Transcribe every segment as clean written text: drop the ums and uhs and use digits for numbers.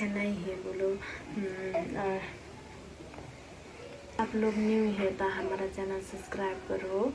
नहीं है बोलो। और आप लोग न्यू है तो हमारा चैनल सब्सक्राइब करो।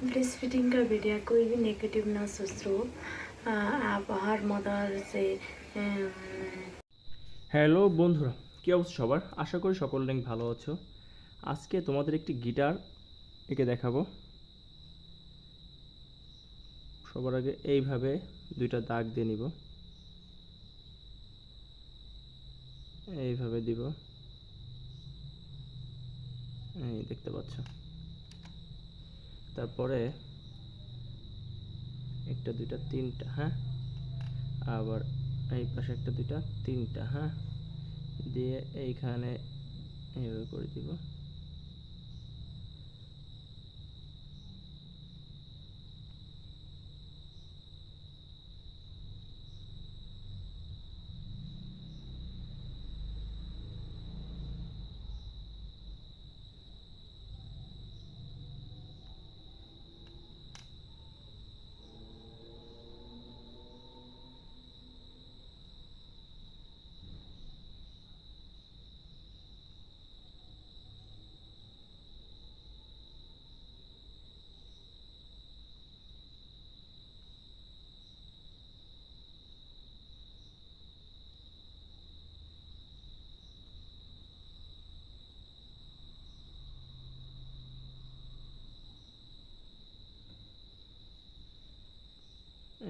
ब्रेस्ट फीडिंग का वीडियो कोई भी नेगेटिव ना सोचो। आप हर मदर से হ্যালো বন্ধুরা, কী অবস্থা সবার? আশা করি সকলে ভালো আছো। আজকে তোমাদের একটি গিটার এঁকে দেখাবো। সবার আগে এইভাবে দুইটা দাগ দিয়ে নিব, এইভাবে দিব, এই দেখতে পাচ্ছ। তারপরে একটা দুইটা তিনটা, হ্যাঁ, আবার এই পাশে একটা দুইটা তিনটা, হ্যাঁ, দিয়ে এইখানে এইভাবে করে দিব।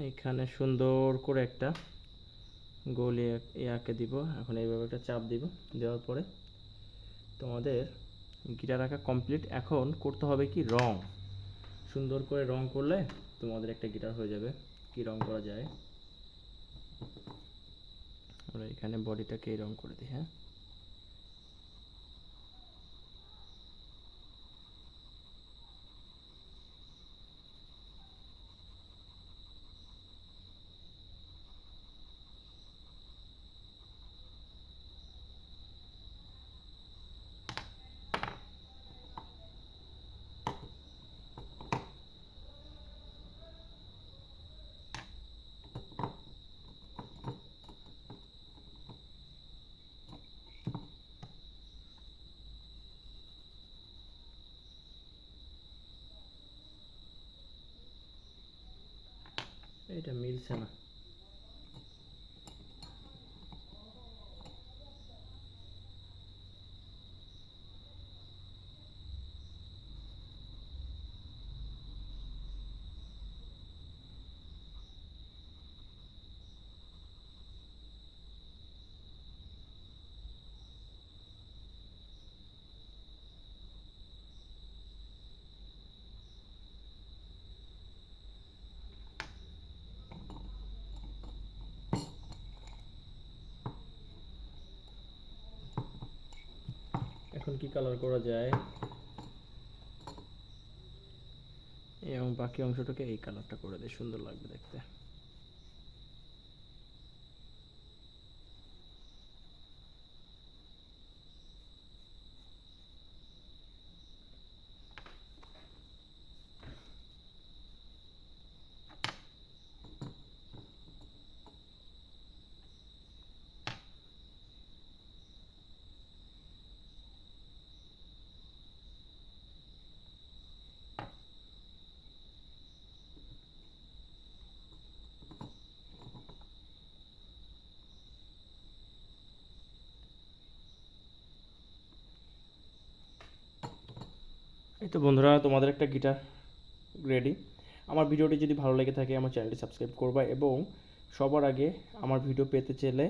এইখানে সুন্দর করে একটা গোল এঁকে দিব। এখন এইভাবে একটা চাপ দিব, দেওয়ার পরে তোমাদের গিটার আঁকা কমপ্লিট। এখন করতে হবে কি, রং। সুন্দর করে রং করলে তোমাদের একটা গিটার হয়ে যাবে। কি রং করা যায়, আমরা এখানে বডিটাকে এই রং করে দিই। হ্যাঁ, এটা মিলছে না। এখন কি কালার করা যায়, এবং বাকি অংশটাকে এই কালারটা করে দিই, সুন্দর লাগবে দেখতে। এই তো বন্ধুরা, তোমাদের একটা গিটার রেডি। আমার ভিডিওটি যদি ভালো লেগে থাকে আমার চ্যানেলটি সাবস্ক্রাইব করবা, এবং সবার আগে আমার ভিডিও পেতে চাইলে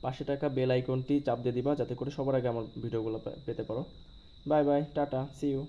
পাশে থাকা বেল আইকনটি চাপ দিয়ে দিবা যাতে করে সবার আগে আমার ভিডিওগুলো পেতে পারো। Bye bye, tata, see you.